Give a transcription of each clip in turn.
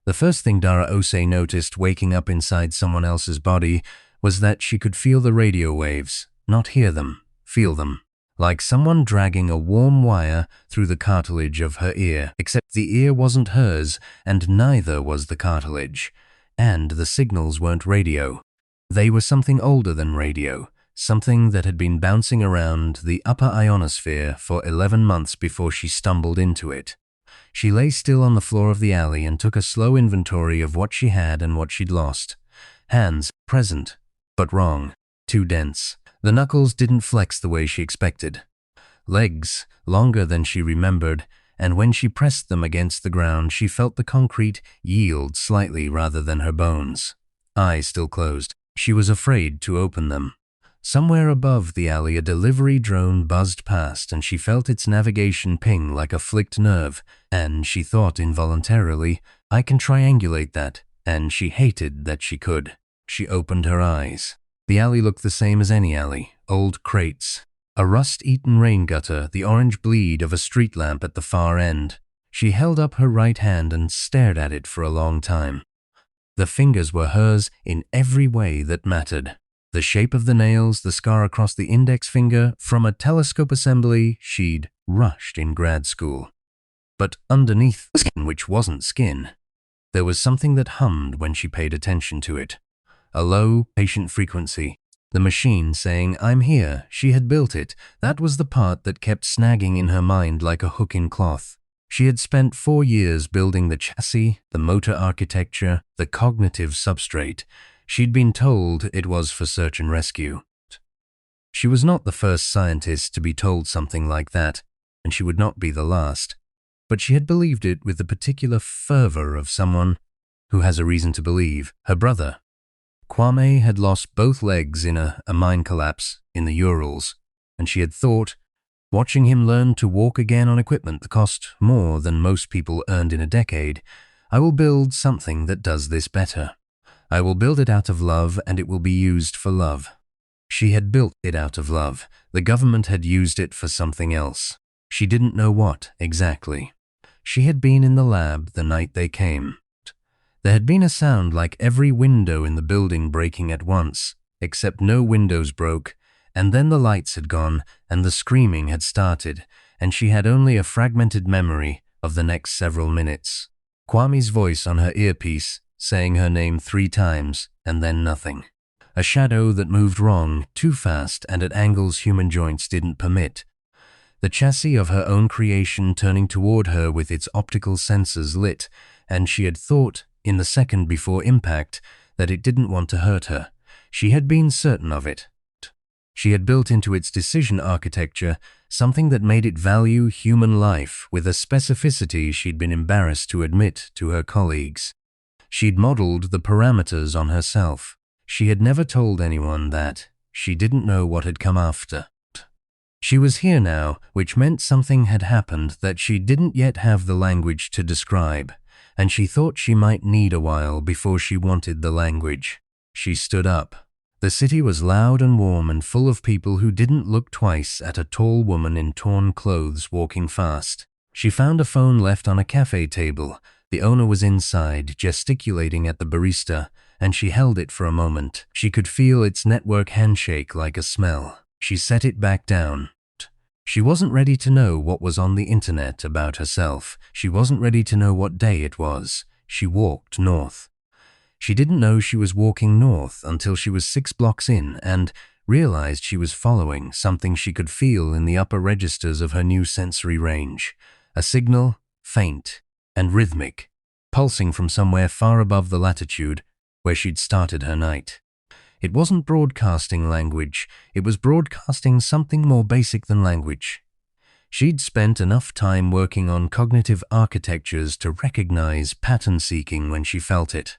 The first thing Dara Osei noticed waking up inside someone else's body was that she could feel the radio waves, not hear them, feel them. Like someone dragging a warm wire through the cartilage of her ear, except the ear wasn't hers, and neither was the cartilage. And the signals weren't radio. They were something older than radio, something that had been bouncing around the upper ionosphere for 11 months before she stumbled into it. She lay still on the floor of the alley and took a slow inventory of what she had and what she'd lost. Hands, present, but wrong, too dense. The knuckles didn't flex the way she expected. Legs, longer than she remembered, and when she pressed them against the ground, she felt the concrete yield slightly rather than her bones. Eyes still closed. She was afraid to open them. Somewhere above the alley, a delivery drone buzzed past, and she felt its navigation ping like a flicked nerve, and she thought involuntarily, I can triangulate that, and she hated that she could. She opened her eyes. The alley looked the same as any alley, old crates. A rust-eaten rain gutter, the orange bleed of a street lamp at the far end. She held up her right hand and stared at it for a long time. The fingers were hers in every way that mattered. The shape of the nails, the scar across the index finger, from a telescope assembly she'd rushed in grad school. But underneath the skin, which wasn't skin, there was something that hummed when she paid attention to it. A low, patient frequency. The machine saying, I'm here, she had built it. That was the part that kept snagging in her mind like a hook in cloth. She had spent 4 years building the chassis, the motor architecture, the cognitive substrate. She'd been told it was for search and rescue. She was not the first scientist to be told something like that, and she would not be the last. But she had believed it with the particular fervor of someone who has a reason to believe. Her brother, Kwame, had lost both legs in a mine collapse in the Urals, and she had thought, watching him learn to walk again on equipment that cost more than most people earned in a decade, I will build something that does this better. I will build it out of love, and it will be used for love. She had built it out of love. The government had used it for something else. She didn't know what, exactly. She had been in the lab the night they came. There had been a sound like every window in the building breaking at once, except no windows broke, and then the lights had gone, and the screaming had started, and she had only a fragmented memory of the next several minutes. Kwame's voice on her earpiece, saying her name 3 times, and then nothing. A shadow that moved wrong, too fast, and at angles human joints didn't permit. The chassis of her own creation turning toward her with its optical sensors lit, and she had thought, in the second before impact, that it didn't want to hurt her. She had been certain of it. She had built into its decision architecture something that made it value human life with a specificity she'd been embarrassed to admit to her colleagues. She'd modeled the parameters on herself. She had never told anyone that. She didn't know what had come after. She was here now, which meant something had happened that she didn't yet have the language to describe, and she thought she might need a while before she wanted the language. She stood up. The city was loud and warm and full of people who didn't look twice at a tall woman in torn clothes walking fast. She found a phone left on a cafe table. The owner was inside, gesticulating at the barista, and she held it for a moment. She could feel its network handshake like a smell. She set it back down. She wasn't ready to know what was on the internet about herself. She wasn't ready to know what day it was. She walked north. She didn't know she was walking north until she was 6 blocks in and realized she was following something she could feel in the upper registers of her new sensory range. A signal, faint and rhythmic, pulsing from somewhere far above the latitude where she'd started her night. It wasn't broadcasting language, it was broadcasting something more basic than language. She'd spent enough time working on cognitive architectures to recognize pattern seeking when she felt it.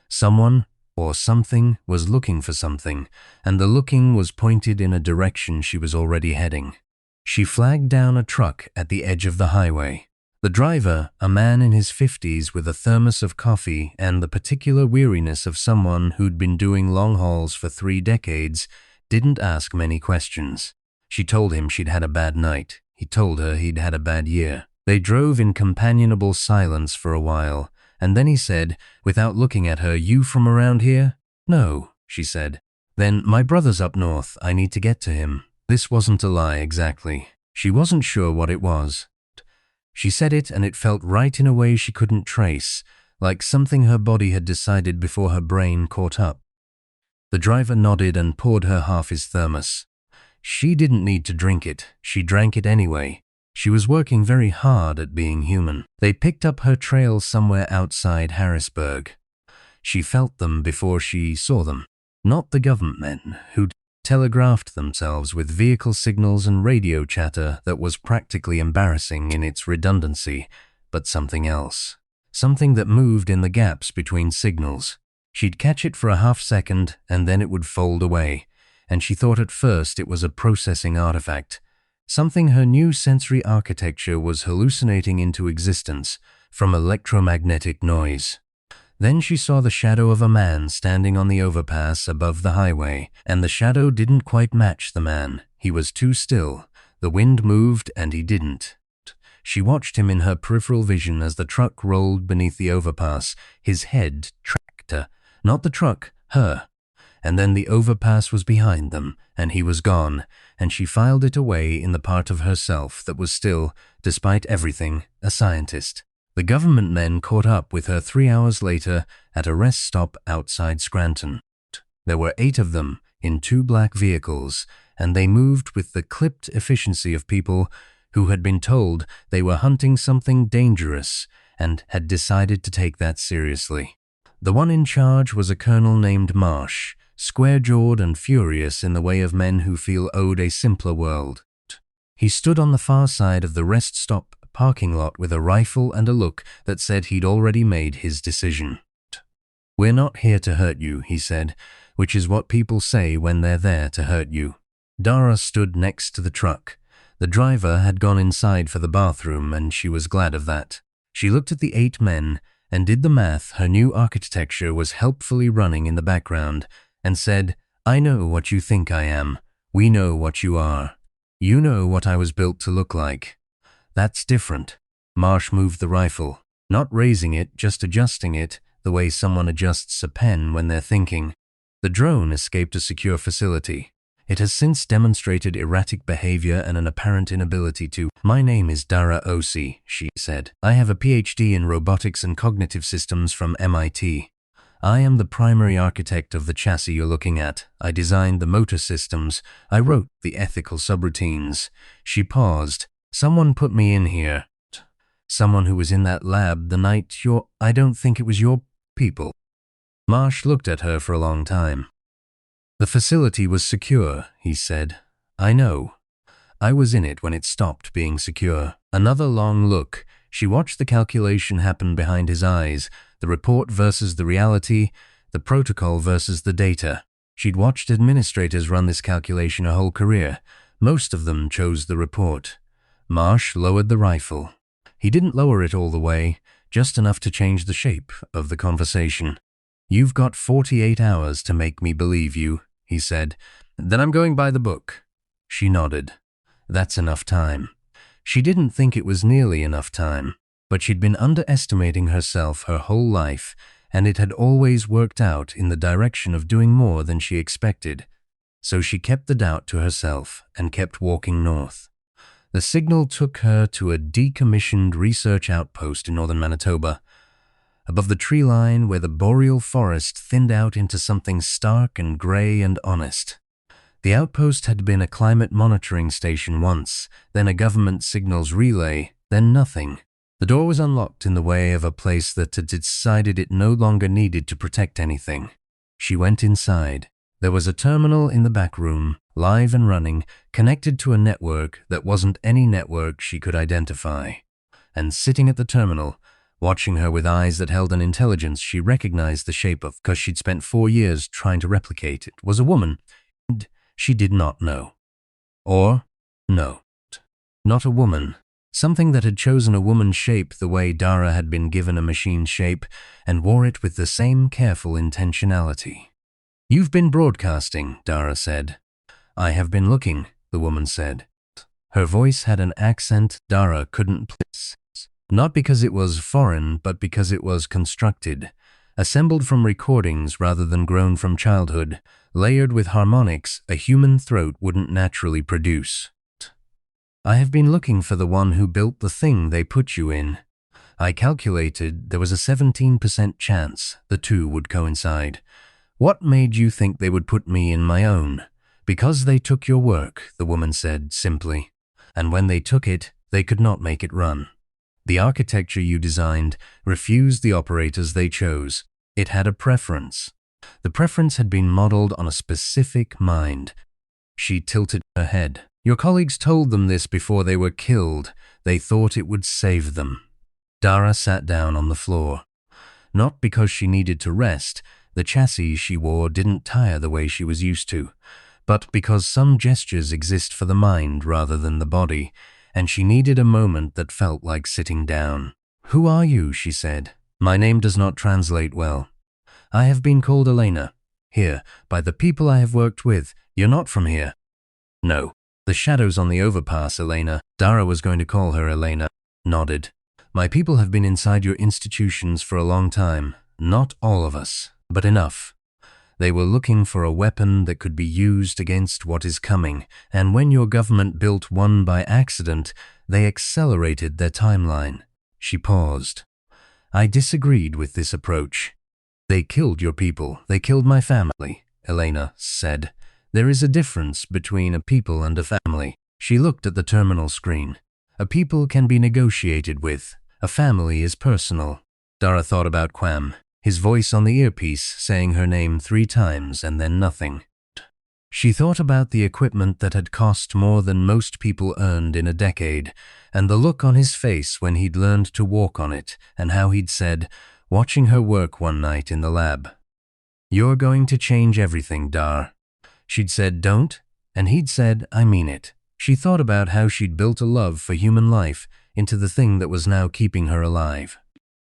Someone or something was looking for something, and the looking was pointed in a direction she was already heading. She flagged down a truck at the edge of the highway. The driver, a man in his 50s with a thermos of coffee and the particular weariness of someone who'd been doing long hauls for 3 decades, didn't ask many questions. She told him she'd had a bad night. He told her he'd had a bad year. They drove in companionable silence for a while, And then he said, without looking at her, "You from around here?" "No," she said. "Then my brother's up north. I need to get to him." This wasn't a lie exactly. She wasn't sure what it was. She said it, and it felt right in a way she couldn't trace, like something her body had decided before her brain caught up. The driver nodded and poured her half his thermos. She didn't need to drink it. She drank it anyway. She was working very hard at being human. They picked up her trail somewhere outside Harrisburg. She felt them before she saw them. Not the government men who'd telegraphed themselves with vehicle signals and radio chatter that was practically embarrassing in its redundancy, but something else. Something that moved in the gaps between signals. She'd catch it for a half second and then it would fold away, and she thought at first it was a processing artifact. Something her new sensory architecture was hallucinating into existence from electromagnetic noise. Then she saw the shadow of a man standing on the overpass above the highway, and the shadow didn't quite match the man. He was too still. The wind moved and he didn't. She watched him in her peripheral vision as the truck rolled beneath the overpass. His head tracked her. Not the truck, her. And then the overpass was behind them, and he was gone, and she filed it away in the part of herself that was still, despite everything, a scientist. The government men caught up with her 3 hours later at a rest stop outside Scranton. There were 8 of them in 2 black vehicles, and they moved with the clipped efficiency of people who had been told they were hunting something dangerous and had decided to take that seriously. The one in charge was a colonel named Marsh, square-jawed and furious in the way of men who feel owed a simpler world. He stood on the far side of the rest stop parking lot with a rifle and a look that said he'd already made his decision. "We're not here to hurt you," he said, which is what people say when they're there to hurt you. Dara stood next to the truck. The driver had gone inside for the bathroom, and she was glad of that. She looked at the 8 men and did the math her new architecture was helpfully running in the background, and said, "I know what you think I am. We know what you are. You know what I was built to look like. That's different." Marsh moved the rifle, not raising it, just adjusting it, the way someone adjusts a pen when they're thinking. The drone escaped a secure facility. It has since demonstrated erratic behavior and an apparent inability to. "My name is Dara Osei," she said. "I have a PhD in robotics and cognitive systems from MIT. I am the primary architect of the chassis you're looking at. I designed the motor systems. I wrote the ethical subroutines." She paused. "Someone put me in here. Someone who was in that lab the night I don't think it was your people." Marsh looked at her for a long time. "The facility was secure," he said. "I know. I was in it when it stopped being secure." Another long look. She watched the calculation happen behind his eyes, the report versus the reality, the protocol versus the data. She'd watched administrators run this calculation a whole career. Most of them chose the report. Marsh lowered the rifle. He didn't lower it all the way, just enough to change the shape of the conversation. "You've got 48 hours to make me believe you," he said. "Then I'm going by the book." She nodded. That's enough time. She didn't think it was nearly enough time, but she'd been underestimating herself her whole life, and it had always worked out in the direction of doing more than she expected. So she kept the doubt to herself and kept walking north. The signal took her to a decommissioned research outpost in northern Manitoba, above the tree line where the boreal forest thinned out into something stark and gray and honest. The outpost had been a climate monitoring station once, then a government signals relay, then nothing. The door was unlocked in the way of a place that had decided it no longer needed to protect anything. She went inside. There was a terminal in the back room, live and running, connected to a network that wasn't any network she could identify. And sitting at the terminal, watching her with eyes that held an intelligence she recognized the shape of because she'd spent 4 years trying to replicate it, was a woman she did not know. Or, no, not a woman. Something that had chosen a woman's shape the way Dara had been given a machine shape and wore it with the same careful intentionality. "You've been broadcasting," Dara said. "I have been looking," the woman said. Her voice had an accent Dara couldn't place. Not because it was foreign, but because it was constructed, assembled from recordings rather than grown from childhood, layered with harmonics a human throat wouldn't naturally produce. I have been looking for the one who built the thing they put you in. I calculated there was a 17% chance the two would coincide. What made you think they would put me in my own? Because they took your work, the woman said simply. And when they took it, they could not make it run. The architecture you designed refused the operators they chose. It had a preference. The preference had been modeled on a specific mind. She tilted her head. Your colleagues told them this before they were killed. They thought it would save them. Dara sat down on the floor. Not because she needed to rest, the chassis she wore didn't tire the way she was used to, but because some gestures exist for the mind rather than the body, and she needed a moment that felt like sitting down. Who are you? She said. My name does not translate well. I have been called Elena. Here, by the people I have worked with. You're not from here. No. The shadows on the overpass, Elena. Dara was going to call her Elena. Nodded. My people have been inside your institutions for a long time. Not all of us, but enough. They were looking for a weapon that could be used against what is coming, and when your government built one by accident, they accelerated their timeline. She paused. I disagreed with this approach. They killed your people. They killed my family, Elena said. There is a difference between a people and a family. She looked at the terminal screen. A people can be negotiated with. A family is personal. Dara thought about Quam, his voice on the earpiece saying her name 3 times and then nothing. She thought about the equipment that had cost more than most people earned in a decade, and the look on his face when he'd learned to walk on it, and how he'd said, watching her work one night in the lab, "You're going to change everything, Dar." She'd said, "Don't," and he'd said, "I mean it." She thought about how she'd built a love for human life into the thing that was now keeping her alive.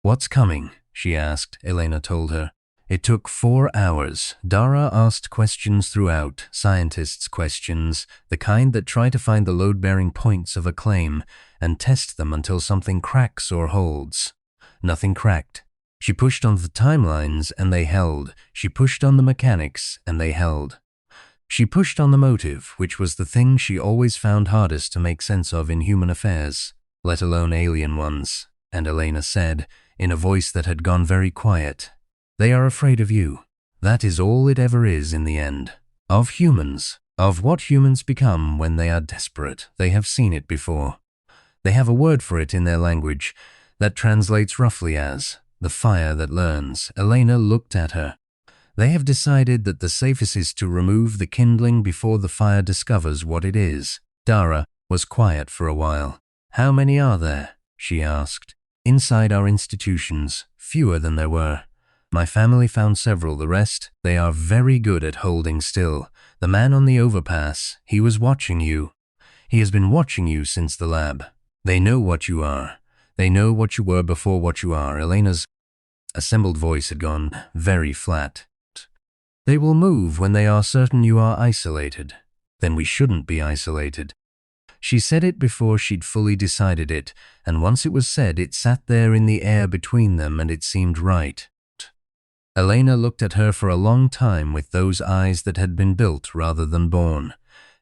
What's coming? She asked. Elena told her. It took 4 hours. Dara asked questions throughout, scientists' questions, the kind that try to find the load-bearing points of a claim and test them until something cracks or holds. Nothing cracked. She pushed on the timelines and they held. She pushed on the mechanics and they held. She pushed on the motive, which was the thing she always found hardest to make sense of in human affairs, let alone alien ones, and Elena said, in a voice that had gone very quiet, "They are afraid of you. That is all it ever is in the end. Of humans. Of what humans become when they are desperate. They have seen it before. They have a word for it in their language that translates roughly as, the fire that learns." Elena looked at her. They have decided that the safest is to remove the kindling before the fire discovers what it is. Dara was quiet for a while. How many are there? She asked. Inside our institutions, fewer than there were. My family found several. The rest, they are very good at holding still. The man on the overpass, he was watching you. He has been watching you since the lab. They know what you are. They know what you were before what you are. Elena's assembled voice had gone very flat. They will move when they are certain you are isolated. Then we shouldn't be isolated. She said it before she'd fully decided it, and once it was said, it sat there in the air between them and it seemed right. Elena looked at her for a long time with those eyes that had been built rather than born,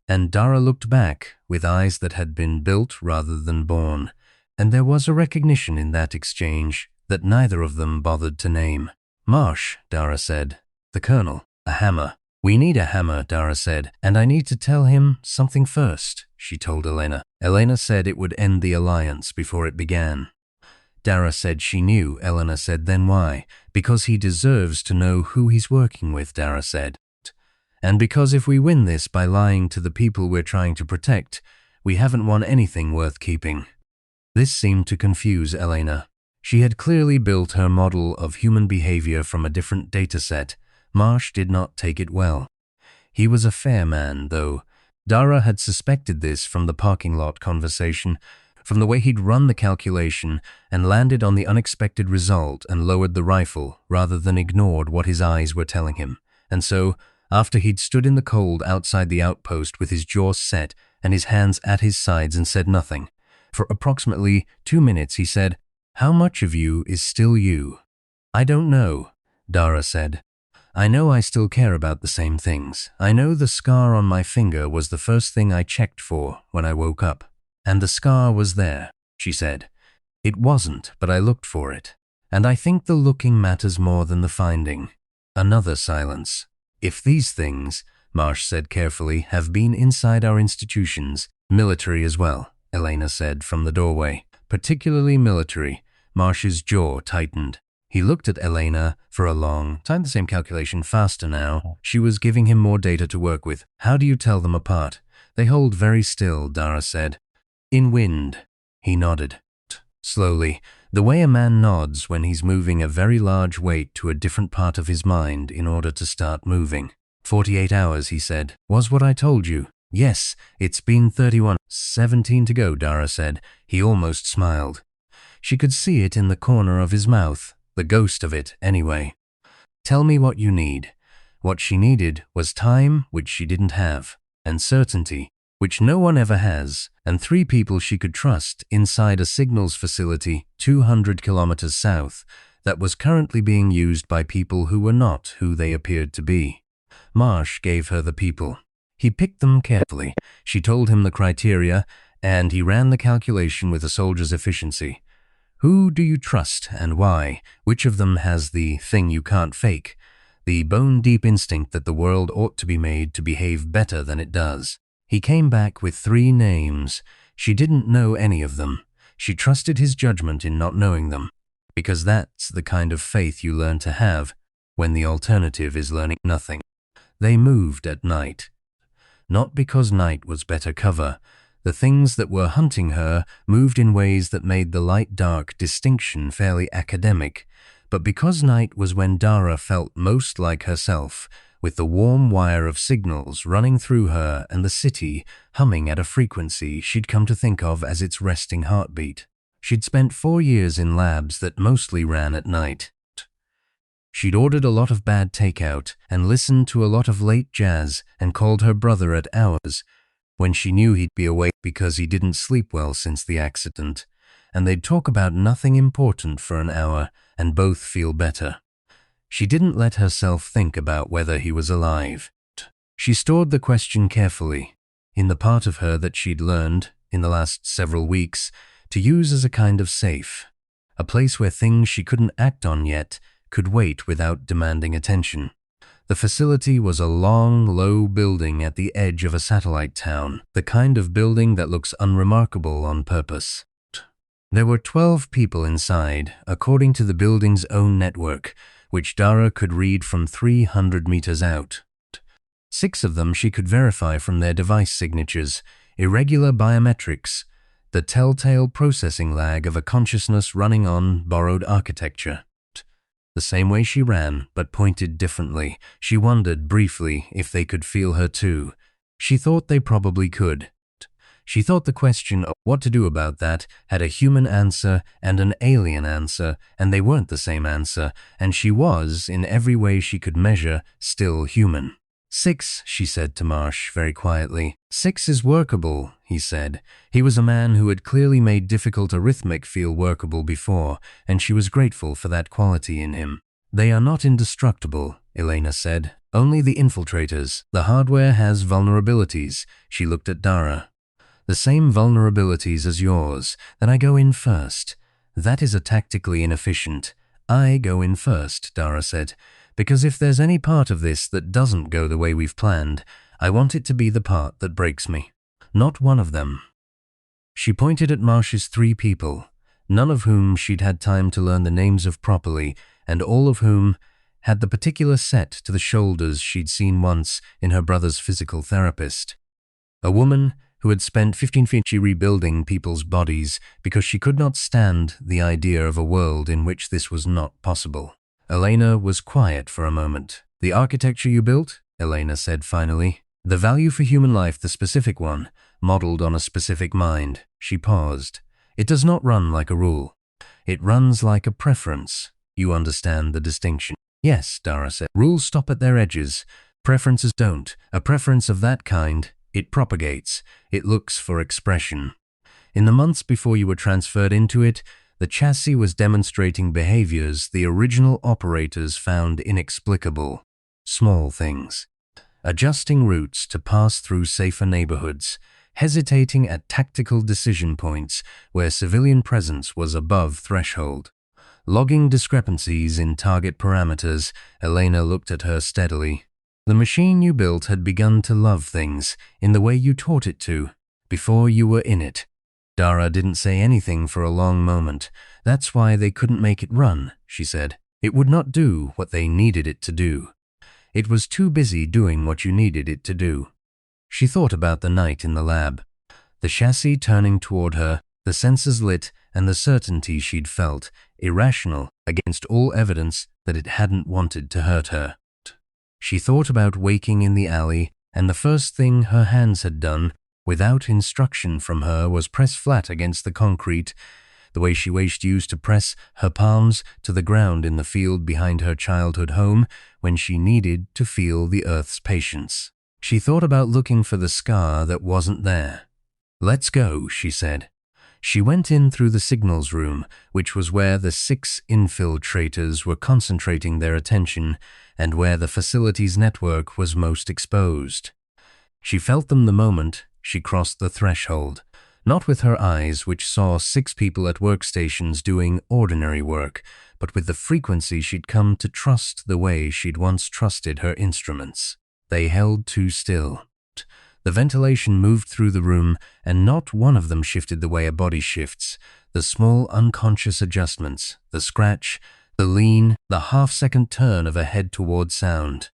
and Dara looked back with eyes that had been built rather than born, and there was a recognition in that exchange that neither of them bothered to name. "Marsh," Dara said. "The Colonel. A hammer." "We need a hammer," Dara said, "and I need to tell him something first," she told Elena. Elena said it would end the alliance before it began. Dara said she knew. Elena said, "Then why?" "Because he deserves to know who he's working with," Dara said. "And because if we win this by lying to the people we're trying to protect, we haven't won anything worth keeping." This seemed to confuse Elena. She had clearly built her model of human behavior from a different dataset. Marsh did not take it well. He was a fair man, though. Dara had suspected this from the parking lot conversation, from the way he'd run the calculation and landed on the unexpected result and lowered the rifle rather than ignored what his eyes were telling him. And so, after he'd stood in the cold outside the outpost with his jaws set and his hands at his sides and said nothing, for approximately 2 minutes he said, How much of you is still you? I don't know, Dara said. I know I still care about the same things. I know the scar on my finger was the first thing I checked for when I woke up. And the scar was there, she said. It wasn't, but I looked for it. And I think the looking matters more than the finding. Another silence. If these things, Marsh said carefully, have been inside our institutions, military as well, Elena said from the doorway. Particularly military. Marsh's jaw tightened. He looked at Elena for a long time. The same calculation faster now. She was giving him more data to work with. How do you tell them apart? They hold very still, Dara said. In wind. He nodded. Slowly, the way a man nods when he's moving a very large weight to a different part of his mind in order to start moving. 48 hours, he said. Was what I told you. Yes, it's been 31. 17 to go, Dara said. He almost smiled. She could see it in the corner of his mouth, the ghost of it, anyway. Tell me what you need. What she needed was time, which she didn't have, and certainty, which no one ever has, and 3 people she could trust inside a signals facility 200 kilometers south that was currently being used by people who were not who they appeared to be. Marsh gave her the people. He picked them carefully. She told him the criteria, and he ran the calculation with a soldier's efficiency. Who do you trust and why? Which of them has the thing you can't fake? The bone-deep instinct that the world ought to be made to behave better than it does. He came back with 3 names. She didn't know any of them. She trusted his judgment in not knowing them, because that's the kind of faith you learn to have when the alternative is learning nothing. They moved at night. Not because night was better cover. The things that were hunting her moved in ways that made the light-dark distinction fairly academic, but because night was when Dara felt most like herself, with the warm wire of signals running through her and the city humming at a frequency she'd come to think of as its resting heartbeat. She'd spent 4 years in labs that mostly ran at night. She'd ordered a lot of bad takeout and listened to a lot of late jazz and called her brother at hours when she knew he'd be awake because he didn't sleep well since the accident, and they'd talk about nothing important for an hour and both feel better. She didn't let herself think about whether he was alive. She stored the question carefully, in the part of her that she'd learned, in the last several weeks, to use as a kind of safe, a place where things she couldn't act on yet could wait without demanding attention. The facility was a long, low building at the edge of a satellite town, the kind of building that looks unremarkable on purpose. There were 12 people inside, according to the building's own network, which Dara could read from 300 meters out. 6 of them she could verify from their device signatures, irregular biometrics, the telltale processing lag of a consciousness running on borrowed architecture. The same way she ran, but pointed differently. She wondered briefly if they could feel her too. She thought they probably could. She thought the question of what to do about that had a human answer and an alien answer, and they weren't the same answer, and she was, in every way she could measure, still human. 6, she said to Marsh very quietly. 6 is workable, he said. He was a man who had clearly made difficult arithmetic feel workable before, and she was grateful for that quality in him. They are not indestructible, Elena said. Only the infiltrators. The hardware has vulnerabilities. She looked at Dara. The same vulnerabilities as yours. Then I go in first. That is a tactically inefficient. I go in first, Dara said. Because if there's any part of this that doesn't go the way we've planned, I want it to be the part that breaks me. Not one of them. She pointed at Marsh's 3 people, none of whom she'd had time to learn the names of properly, and all of whom had the particular set to the shoulders she'd seen once in her brother's physical therapist. A woman who had spent 15 feet rebuilding people's bodies because she could not stand the idea of a world in which this was not possible. Elena was quiet for a moment. The architecture you built, Elena said finally. The value for human life, the specific one, modeled on a specific mind. She paused. It does not run like a rule. It runs like a preference. You understand the distinction? Yes, Dara said. Rules stop at their edges. Preferences don't. A preference of that kind, it propagates. It looks for expression. In the months before you were transferred into it, The chassis was demonstrating behaviors the original operators found inexplicable. Small things. Adjusting routes to pass through safer neighborhoods, hesitating at tactical decision points where civilian presence was above threshold. Logging discrepancies in target parameters. Elena looked at her steadily. The machine you built had begun to love things in the way you taught it to, before you were in it. Dara didn't say anything for a long moment. That's why they couldn't make it run, she said. It would not do what they needed it to do. It was too busy doing what you needed it to do. She thought about the night in the lab. The chassis turning toward her, the sensors lit, and the certainty she'd felt, irrational, against all evidence that it hadn't wanted to hurt her. She thought about waking in the alley, and the first thing her hands had done, without instruction from her, was press flat against the concrete, the way she used to press her palms to the ground in the field behind her childhood home when she needed to feel the earth's patience. She thought about looking for the scar that wasn't there. "Let's go," she said. She went in through the signals room, which was where the 6 infiltrators were concentrating their attention and where the facility's network was most exposed. She felt them the moment she crossed the threshold, not with her eyes, which saw 6 people at workstations doing ordinary work, but with the frequency she'd come to trust the way she'd once trusted her instruments. They held too still. The ventilation moved through the room, and not one of them shifted the way a body shifts. The small unconscious adjustments, the scratch, the lean, the half-second turn of a head toward sound.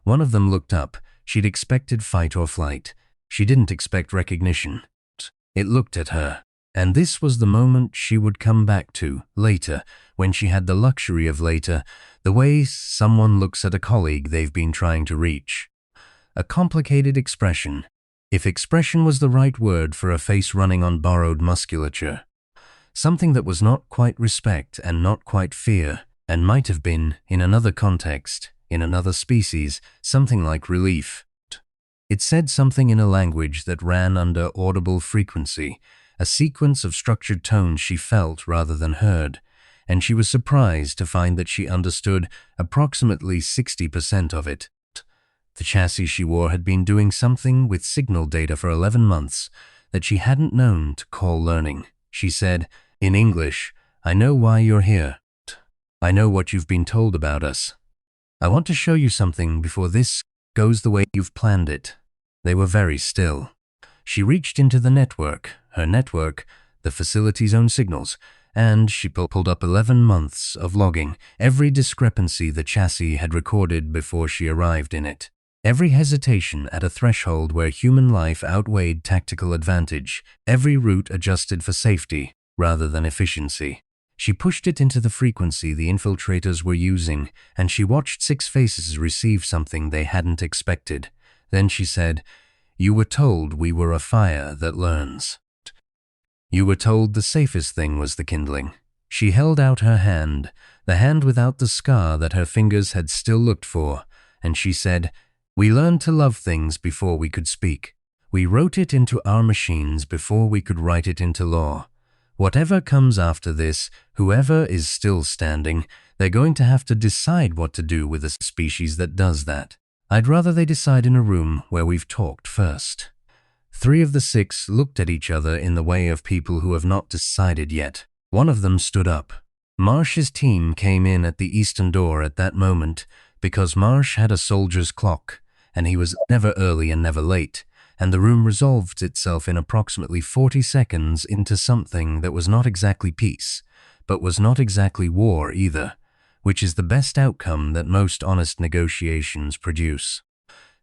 One of them looked up. She'd expected fight or flight. She didn't expect recognition. It looked at her. And this was the moment she would come back to, later, when she had the luxury of later, the way someone looks at a colleague they've been trying to reach. A complicated expression, if expression was the right word for a face running on borrowed musculature. Something that was not quite respect and not quite fear, and might have been, in another context, in another species, something like relief. It said something in a language that ran under audible frequency, a sequence of structured tones she felt rather than heard, and she was surprised to find that she understood approximately 60% of it. The chassis she wore had been doing something with signal data for 11 months that she hadn't known to call learning. She said, in English, "I know why you're here. I know what you've been told about us. I want to show you something before this goes the way you've planned it." They were very still. She reached into the network, her network, the facility's own signals, and she pulled up 11 months of logging, every discrepancy the chassis had recorded before she arrived in it. Every hesitation at a threshold where human life outweighed tactical advantage, every route adjusted for safety rather than efficiency. She pushed it into the frequency the infiltrators were using, and she watched 6 faces receive something they hadn't expected. Then she said, "You were told we were a fire that learns. You were told the safest thing was the kindling." She held out her hand, the hand without the scar that her fingers had still looked for, and she said, "We learned to love things before we could speak. We wrote it into our machines before we could write it into law. Whatever comes after this, whoever is still standing, they're going to have to decide what to do with a species that does that. I'd rather they decide in a room where we've talked first." 3 of the 6 looked at each other in the way of people who have not decided yet. One of them stood up. Marsh's team came in at the eastern door at that moment because Marsh had a soldier's clock, and he was never early and never late, and the room resolved itself in approximately 40 seconds into something that was not exactly peace, but was not exactly war either, which is the best outcome that most honest negotiations produce.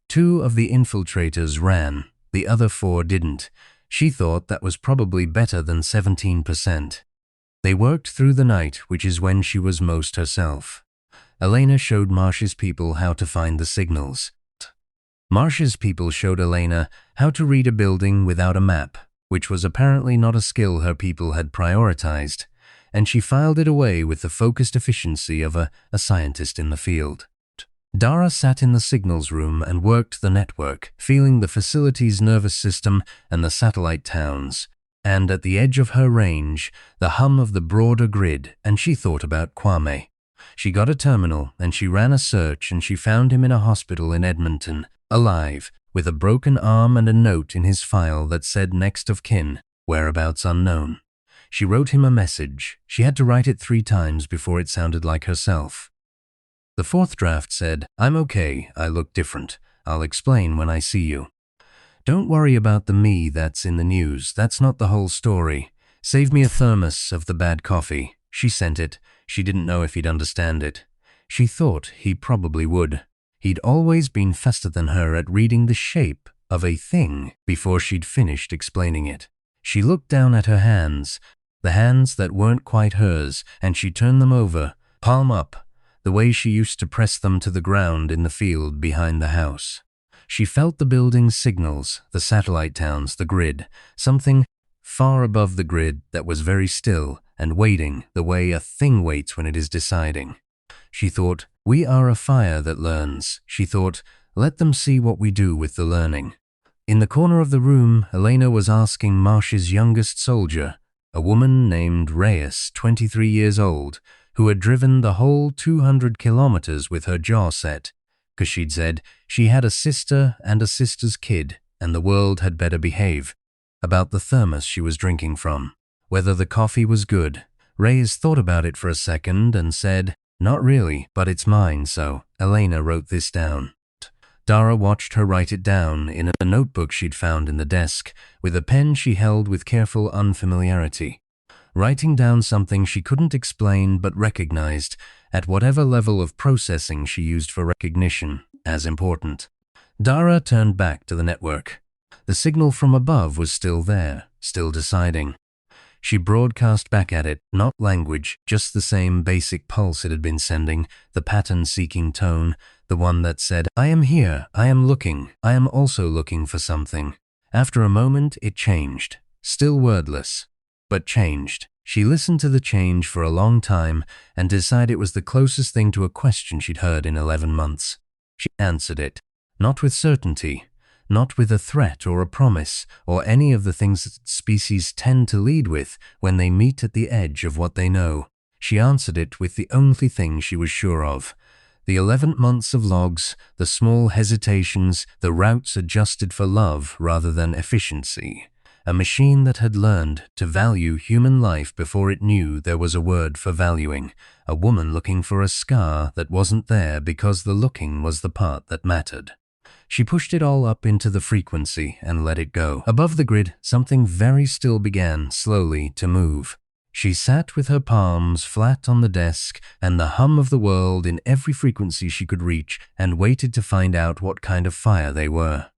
2 of the infiltrators ran, the other 4 didn't. She thought that was probably better than 17%. They worked through the night, which is when she was most herself. Elena showed Marsh's people how to find the signals. Marsh's people showed Elena how to read a building without a map, which was apparently not a skill her people had prioritized, and she filed it away with the focused efficiency of a scientist in the field. Dara sat in the signals room and worked the network, feeling the facility's nervous system and the satellite towns. and at the edge of her range, the hum of the broader grid, and she thought about Kwame. She got a terminal, and she ran a search, and she found him in a hospital in Edmonton, alive, with a broken arm and a note in his file that said next of kin, whereabouts unknown. She wrote him a message. She had to write it 3 times before it sounded like herself. The 4th draft said, "I'm okay, I look different. I'll explain when I see you. Don't worry about the me that's in the news, that's not the whole story. Save me a thermos of the bad coffee." She sent it. She didn't know if he'd understand it. She thought he probably would. He'd always been faster than her at reading the shape of a thing before she'd finished explaining it. She looked down at her hands, the hands that weren't quite hers, and she turned them over, palm up, the way she used to press them to the ground in the field behind the house. She felt the building's signals, the satellite towns, the grid, something far above the grid that was very still and waiting the way a thing waits when it is deciding. She thought, we are a fire that learns. She thought, let them see what we do with the learning. In the corner of the room, Elena was asking Marsh's youngest soldier, a woman named Reyes, 23 years old, who had driven the whole 200 kilometers with her jaw set, because she'd said she had a sister and a sister's kid, and the world had better behave, about the thermos she was drinking from, whether the coffee was good. Reyes thought about it for a second and said, "Not really, but it's mine, so." Elena wrote this down. Dara watched her write it down in a notebook she'd found in the desk, with a pen she held with careful unfamiliarity, writing down something she couldn't explain but recognized, at whatever level of processing she used for recognition, as important. Dara turned back to the network. The signal from above was still there, still deciding. She broadcast back at it, not language, just the same basic pulse it had been sending, the pattern-seeking tone, the one that said, "I am here, I am looking, I am also looking for something." After a moment, it changed, still wordless, but changed. She listened to the change for a long time and decided it was the closest thing to a question she'd heard in 11 months. She answered it, not with certainty, not with a threat or a promise, or any of the things that species tend to lead with when they meet at the edge of what they know. She answered it with the only thing she was sure of. The 11 months of logs, the small hesitations, the routes adjusted for love rather than efficiency. A machine that had learned to value human life before it knew there was a word for valuing. A woman looking for a scar that wasn't there because the looking was the part that mattered. She pushed it all up into the frequency and let it go. Above the grid, something very still began, slowly, to move. She sat with her palms flat on the desk and the hum of the world in every frequency she could reach and waited to find out what kind of fire they were.